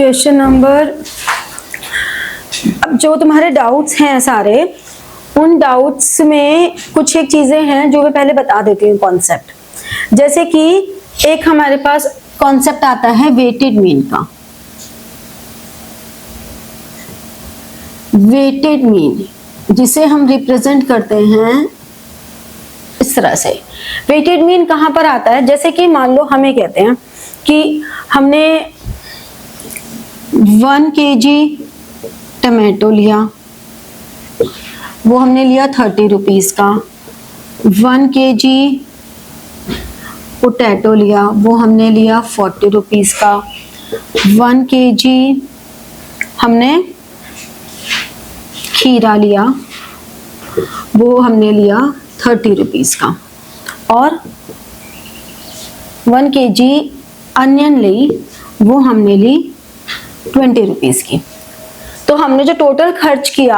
Question number, अब जो तुम्हारे डाउट्स हैं सारे, उन डाउट्स में कुछ एक चीजें हैं जो मैं पहले बता देती हूँ कॉन्सेप्ट। जैसे कि एक हमारे पास कॉन्सेप्ट आता है वेटेड मीन का। वेटेड मीन जिसे हम रिप्रेजेंट करते हैं इस तरह से। वेटेड मीन कहाँ पर आता है? जैसे कि मान लो हमें कहते हैं कि हमने 1 kg टमाटो लिया, वो हमने लिया 30 रुपीज का। 1 kg पोटैटो लिया, वो हमने लिया 40 रुपीज का। 1 kg हमने खीरा लिया, वो हमने लिया 30 रुपीज का। और 1 kg अनियन ली, वो हमने ली 20 रुपीज की। तो हमने जो टोटल खर्च किया,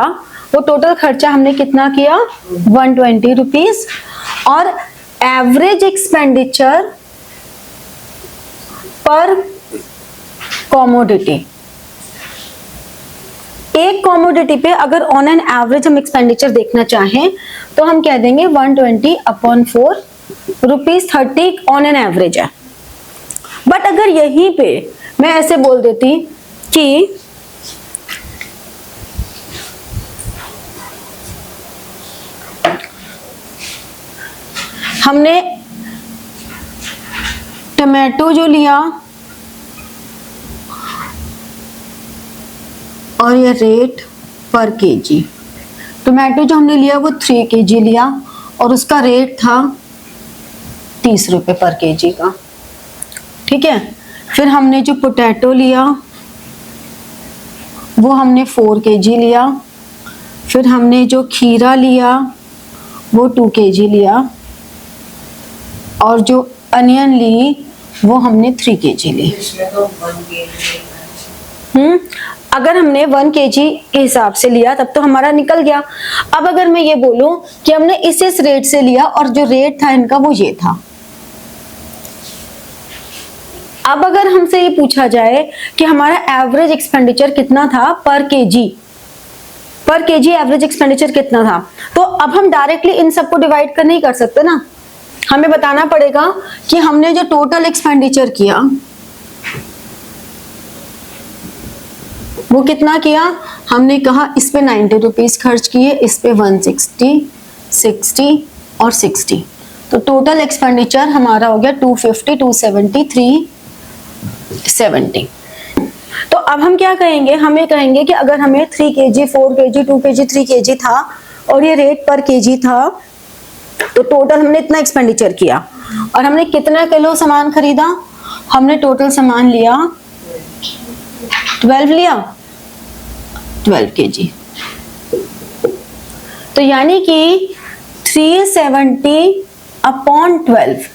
वो टोटल खर्चा हमने कितना किया? 120 रुपीज। और एवरेज एक्सपेंडिचर पर कॉमोडिटी, एक कॉमोडिटी पे अगर ऑन एन एवरेज हम एक्सपेंडिचर देखना चाहें तो हम कह देंगे 120/4 रुपीज 30 ऑन एन एवरेज है। बट अगर यहीं पे मैं ऐसे बोल देती कि हमने टमाटो जो लिया और ये रेट पर केजी, टमाटो जो हमने लिया वो 3 kg लिया और उसका रेट था 30 रुपए पर केजी का। ठीक है। फिर हमने जो पोटैटो लिया वो हमने 4 kg लिया। फिर हमने जो खीरा लिया वो 2 kg लिया। और जो अनियन ली वो हमने 3 kg ली। अगर हमने 1 kg के हिसाब से लिया तब तो हमारा निकल गया। अब अगर मैं ये बोलूं कि हमने इस रेट से लिया और जो रेट था इनका वो ये था। अब अगर हमसे ये पूछा जाए कि हमारा एवरेज एक्सपेंडिचर कितना था पर केजी एवरेज एक्सपेंडिचर कितना था, तो अब हम डायरेक्टली इन सबको डिवाइड कर नहीं कर सकते ना। हमें बताना पड़ेगा कि हमने जो टोटल एक्सपेंडिचर किया वो कितना किया। हमने कहा इस पे 90 रुपीज खर्च किए, इस पे 160, 60 और 60, तो टोटल एक्सपेंडिचर हमारा हो गया 250, 270, 370। तो अब हम क्या कहेंगे? हमें कहेंगे कि अगर हमें 3 kg, 4 kg, 2 kg, 3 kg था और ये रेट पर केजी था, तो टोटल हमने इतना एक्सपेंडिचर किया। और हमने कितना किलो सामान खरीदा? हमने टोटल सामान लिया 12 kg। तो यानी कि 370/12,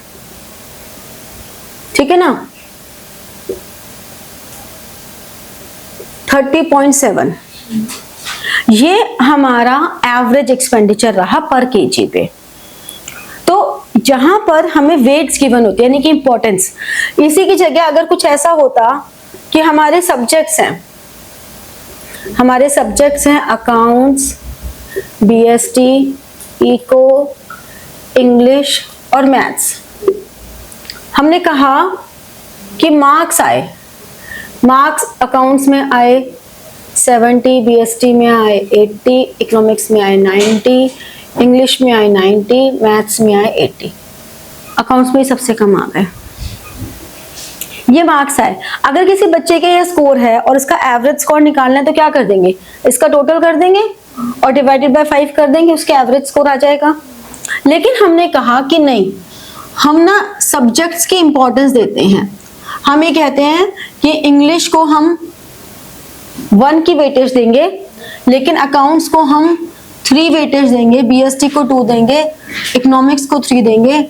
ठीक है ना, 30.7। ये हमारा एवरेज एक्सपेंडिचर रहा पर केजी पे। तो जहां पर हमें वेट्स गिवन होती है यानी कि इंपॉर्टेंस, इसी की जगह अगर कुछ ऐसा होता कि हमारे सब्जेक्ट्स हैं अकाउंट्स, बीएसटी, इको, इंग्लिश और मैथ्स, हमने कहा कि मार्क्स अकाउंट्स में आए 70, बीएसटी में आए 80, इकोनॉमिक्स में आए 90, इंग्लिश में आए 90, मैथ्स में आए 80, अकाउंट्स में सबसे कम आ गए। ये मार्क्स आए। अगर किसी बच्चे के ये स्कोर है और इसका एवरेज स्कोर निकालना है तो क्या कर देंगे? इसका टोटल कर देंगे और डिवाइडेड बाय 5 कर देंगे, उसके एवरेज स्कोर आ जाएगा। लेकिन हमने कहा कि नहीं, हम ना सब्जेक्ट्स की इंपॉर्टेंस देते हैं। हम ये कहते हैं कि इंग्लिश को हम 1 की वेटेज देंगे, लेकिन अकाउंट्स को हम 3 वेटेज देंगे, बीएसटी को 2 देंगे, इकोनॉमिक्स को 3 देंगे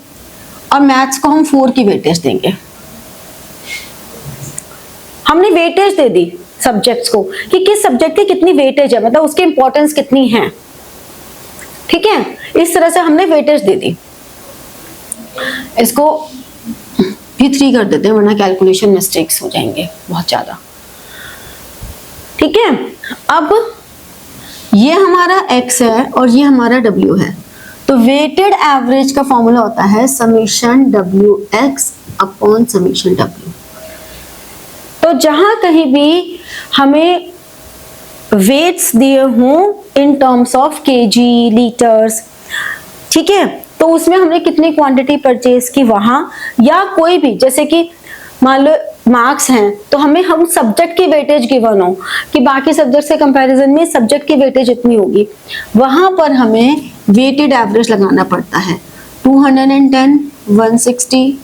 और मैथ्स को हम 4 की वेटेज देंगे। हमने वेटेज दे दी सब्जेक्ट्स को कि किस सब्जेक्ट की कितनी वेटेज है, मतलब उसकी इंपॉर्टेंस कितनी है। ठीक है, इस तरह से हमने वेटेज दे दी। इसको भी 3 कर देते हैं वरना कैलकुलेशन मिस्टेक्स हो जाएंगे बहुत ज्यादा। ठीक है, अब ये हमारा x है और ये हमारा w है, तो वेटेड एवरेज का फॉर्मूला होता है summation wx upon summation w। तो जहां कहीं भी हमें वेट्स दिए हों in terms of KG, litres, ठीक है, तो उसमें हमने कितनी क्वांटिटी परचेज की वहां, या कोई भी जैसे कि मान लो मार्क्स हैं तो हम सब्जेक्ट की वेटेज गिवन हो कि बाकी सब्जेक्ट से कंपैरिजन में सब्जेक्ट की वेटेज इतनी होगी, वहां पर हमें वेटेड एवरेज लगाना पड़ता है 210, 160,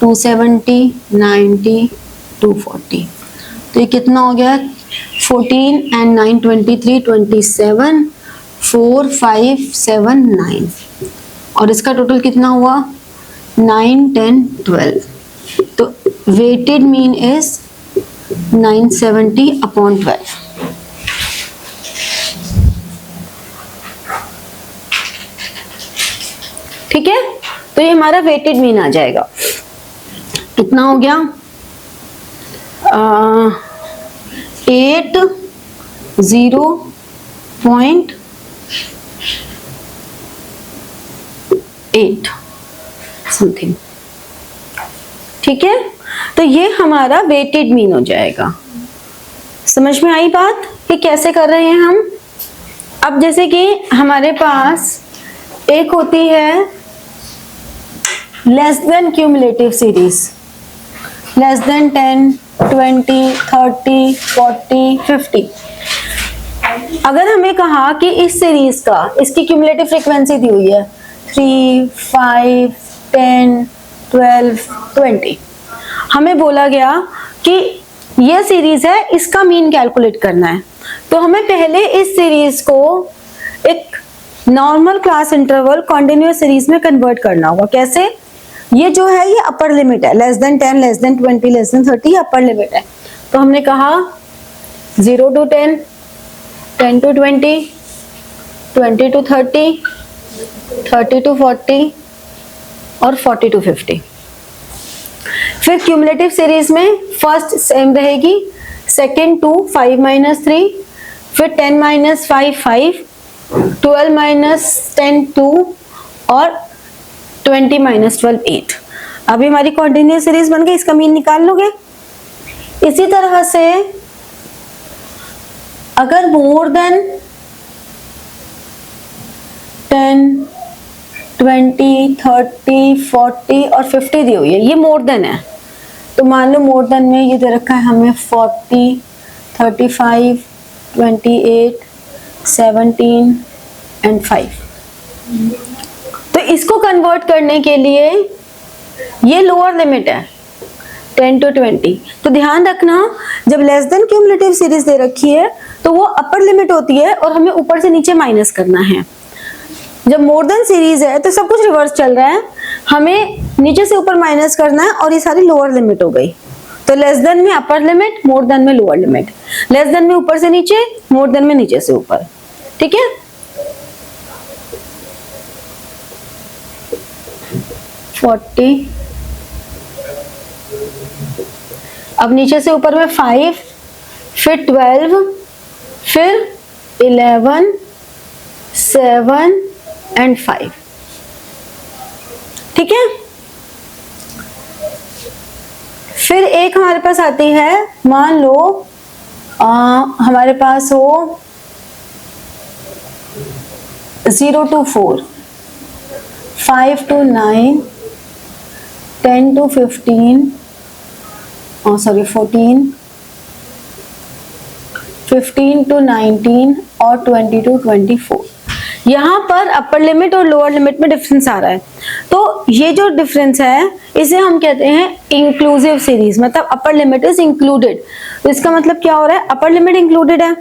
270, 90, 240। तो ये कितना हो गया 14 and 9 23 27 4 5 7 9 और इसका टोटल कितना हुआ 9 10 12। तो वेटेड मीन इज 970 अपॉन 12। ठीक है, तो ये हमारा वेटेड मीन आ जाएगा। कितना हो गया 8 समथिंग। ठीक है, तो ये हमारा वेटेड मीन हो जाएगा। समझ में आई बात कि कैसे कर रहे हैं हम। अब जैसे कि हमारे पास एक होती है less than cumulative series, less than 10, 20, 30, 40, 50। अगर हमें कहा कि इस सीरीज का इसकी क्यूमुलेटिव फ्रीक्वेंसी दी हुई है 3, 5, 10, 12, 20, हमें बोला गया कि यह सीरीज है, इसका मीन कैलकुलेट करना है। तो हमें पहले इस सीरीज को एक normal class interval continuous series में कन्वर्ट करना होगा। कैसे? ये जो है ये अपर लिमिट है, less than 10, less than 20, less than 30 upper limit है। तो हमने कहा 0 to 10, 10 to 20, 20 to 30, 30 to 40 और 40 to 50। फिर क्यूमुलेटिव सीरीज में फर्स्ट सेम रहेगी, सेकेंड 2, 5 - 3, फिर 10 - 5 5, 12 - 10 2 और 20 - 12 8। अभी हमारी कॉन्टिन्यूअस सीरीज बन गई, इसका मीन निकाल लोगे। इसी तरह से अगर मोर देन 10, 20, 30, 40 और 50 दी हुई है, ये मोर देन है, तो मान लो मोर देन में ये दे रखा है हमें 40, 35, 28, 17 एंड 5। तो इसको कन्वर्ट करने के लिए ये लोअर लिमिट है 10 to 20। तो ध्यान रखना, जब लेस देन क्यूमुलेटिव सीरीज दे रखी है तो वो अपर लिमिट होती है और हमें ऊपर से नीचे माइनस करना है। जब मोर देन सीरीज है तो सब कुछ रिवर्स चल रहा है, हमें नीचे से ऊपर माइनस करना है और ये सारी लोअर लिमिट हो गई। तो लेस देन में अपर लिमिट, मोर देन में लोअर लिमिट, लेस देन में ऊपर से नीचे, मोर देन में नीचे से ऊपर। ठीक है, 40, अब नीचे से ऊपर में 5, फिर 12, फिर 11, 7 एंड 5। ठीक है, फिर एक हमारे पास आती है, मान लो हमारे पास हो 0 to 4, 5 to 9, 10 to 15, 14, 15 to 19 और 20 to 24। यहाँ पर अपर लिमिट और लोअर लिमिट में डिफरेंस आ रहा है, तो ये जो डिफरेंस है इसे हम कहते हैं इंक्लूसिव सीरीज, मतलब अपर लिमिट इज इंक्लूडेड। तो इसका मतलब क्या हो रहा है, अपर लिमिट इंक्लूडेड है।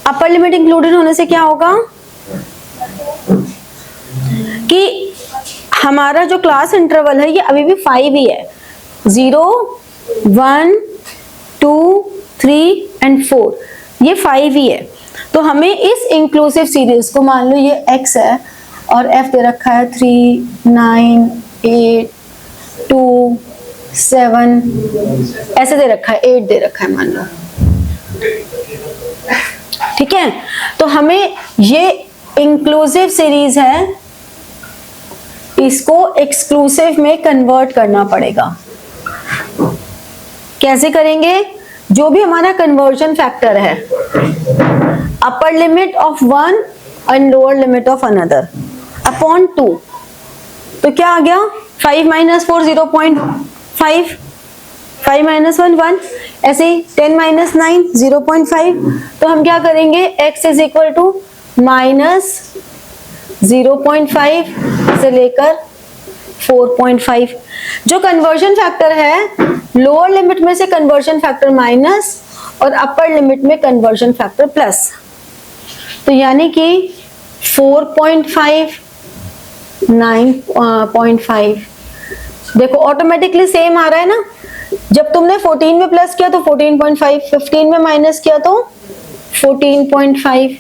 अपर लिमिट इंक्लूडेड होने से क्या होगा कि हमारा जो क्लास इंटरवल है ये अभी भी 5 ही है, 0, 1, 2, 3 एंड 4, ये 5 ही है। तो हमें इस इंक्लूसिव सीरीज को, मान लो ये x है और f दे रखा है 3, 9, 8, 2, 7, ऐसे दे रखा है, 8 दे रखा है मान लो। ठीक है, तो हमें ये इंक्लूसिव सीरीज है, इसको एक्सक्लूसिव में कन्वर्ट करना पड़ेगा। कैसे करेंगे? जो भी हमारा कन्वर्जन फैक्टर है, upper limit of one and lower limit of another upon 2, तो क्या आ गया 5 माइनस 4 0.5, 5 माइनस 1 1, ऐसे ही 10 माइनस 9 0.5। तो हम क्या करेंगे, x is equal to minus 0.5 से लेकर 4.5। जो कन्वर्जन फैक्टर है, लोअर लिमिट में से कन्वर्जन फैक्टर माइनस और अपर लिमिट में कन्वर्जन फैक्टर प्लस, तो यानी कि 4.5 9.5। देखो ऑटोमेटिकली सेम आ रहा है ना, जब तुमने 14 में प्लस किया तो 14.5, 15 में माइनस किया तो 14.5,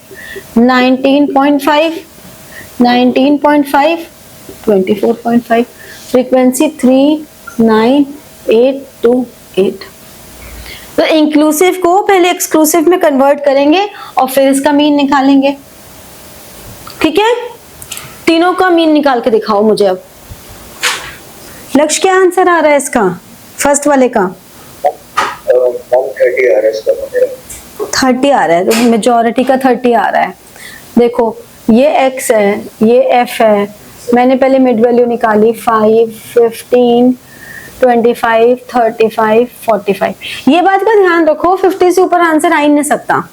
19.5, 19.5, 24.5। फ्रीक्वेंसी 39828। तो इंक्लूसिव को पहले एक्सक्लूसिव में कन्वर्ट करेंगे और फिर इसका मीन निकालेंगे। ठीक है, तीनों का मीन निकाल के दिखाओ मुझे। अब लक्ष्य क्या आंसर आ रहा है इसका, फर्स्ट वाले का? 30 आ रहा है इसका, 30 आ रहा है, तो मेजॉरिटी का 30 आ रहा है। देखो ये x है, ये f है, मैंने पहले मिड वैल्यू निकाली 5, 15, 25, 35, 45। ये बात का ध्यान रखो, 50 से ऊपर आंसर आ ही नहीं सकता,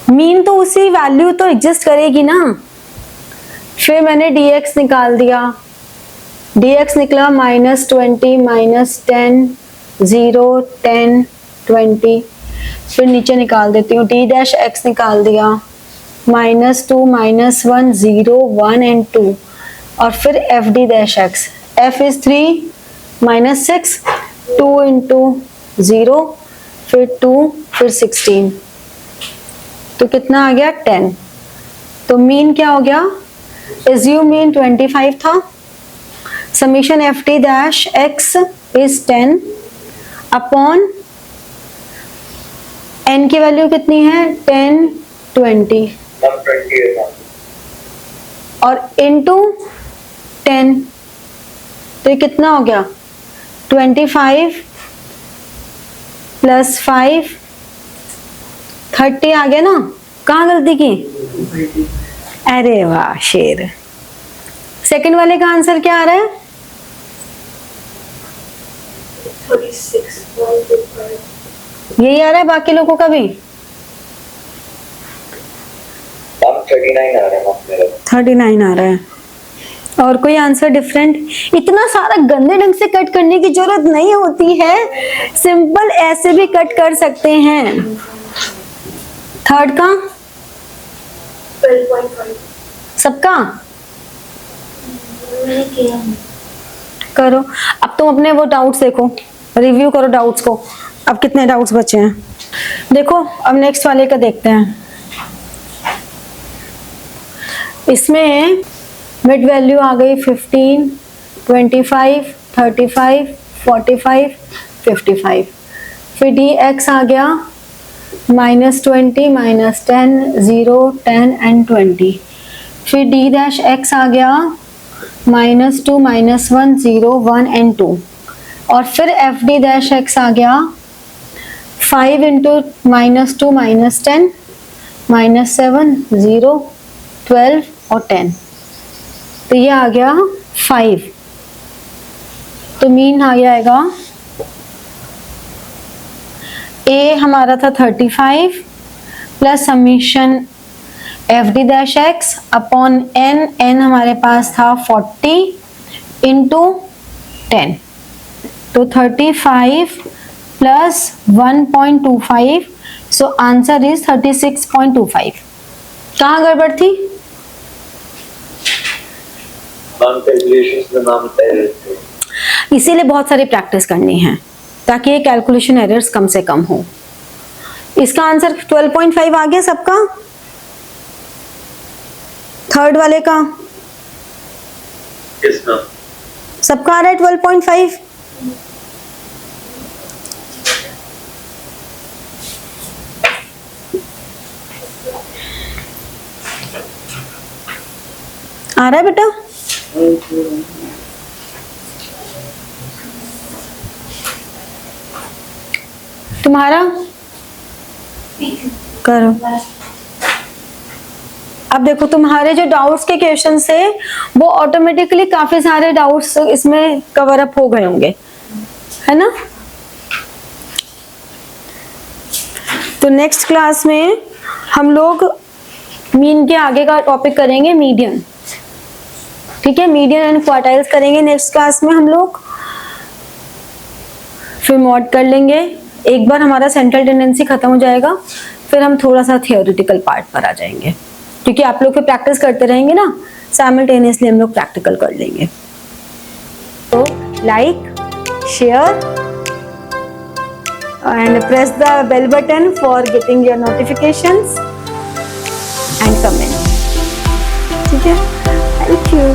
मीन तो उसी वैल्यू तो एग्जिस्ट करेगी ना। फिर मैंने dx निकाल दिया, dx निकला -20, -10, 0, 10, 20। फिर नीचे निकाल देती हूँ, d डैश x निकाल दिया, -2, -1, 0, 1 एंड 2। और फिर f d dash x, f is 3, -6, 2 into 0, फिर 2, फिर 16, तो कितना आ गया 10। तो मीन क्या हो गया, एज्यूम मीन 25 था, summation F T dash X is 10 upon N की वैल्यू कितनी है 10, 20 और इनटू 10, तो ये कितना हो गया 25 प्लस 5, 30 आ गया ना। कहाँ गलती की? अरे वाह शेर। सेकंड वाले का आंसर क्या आ रहा है? 36, यही आ रहा है, बाकी लोगों का भी 39 आ रहा है मेरा। 39 आ रहा है। और कोई आंसर डिफरेंट? इतना सारा गंदे ढंग से कट करने की जरूरत नहीं होती है, सिंपल ऐसे भी कट कर सकते हैं। थर्ड का 12.5 सबका मैंने किया। करो। अब तुम अपने वो डाउट्स देखो, रिव्यू करो डाउट्स को। अब कितने डाउट्स बचे हैं देखो। अब नेक्स्ट वाले का देखते हैं। इसमें मिड वैल्यू आ गई 15, 25, 35, 45, 55। फिर डी एक्स आ गया -20, -10, 0, 10 एंड 20। फिर डी डैश एक्स आ गया -2, -1, 0, 1 एंड 2। और फिर एफ डी डैश एक्स आ गया 5 इंटू -2, -10, -7, 0, 12 और 10। तो ये आ गया 5। तो मीन आ जाएगा ए हमारा था 35 plus summation F D dash X upon N, N हमारे पास था 40 इंटू 10। तो 35 प्लस 1.25, सो आंसर इज 36.25। कहाँ गड़बड़ थी? इसीलिए बहुत सारी प्रैक्टिस करनी है ताकि ये कैलकुलेशन एरर्स कम से कम हो। इसका आंसर 12.5 आ गया सबका। थर्ड वाले का सबका आ रहा है 12.5। तुम्हारा है बेटा? तुम्हारा करो। अब देखो तुम्हारे जो डाउट्स के क्वेश्चन से वो ऑटोमेटिकली काफी सारे डाउट्स इसमें कवर अप हो गए होंगे, है ना? तो नेक्स्ट क्लास में हम लोग मीन के आगे का टॉपिक करेंगे मीडियन, ठीक है? मीडियन एंड क्वार्टाइल्स करेंगे नेक्स्ट क्लास में हम लोग, फिर मॉड कर लेंगे। एक बार हमारा सेंट्रल टेंडेंसी खत्म हो जाएगा, फिर हम थोड़ा सा थियोरेटिकल पार्ट पर आ जाएंगे, क्योंकि आप लोग के प्रैक्टिस करते रहेंगे ना, साइमल्टेनियसली हम लोग प्रैक्टिकल कर लेंगे। तो like, share and press the bell button for getting your notifications and comment. ठीक है? Thank you.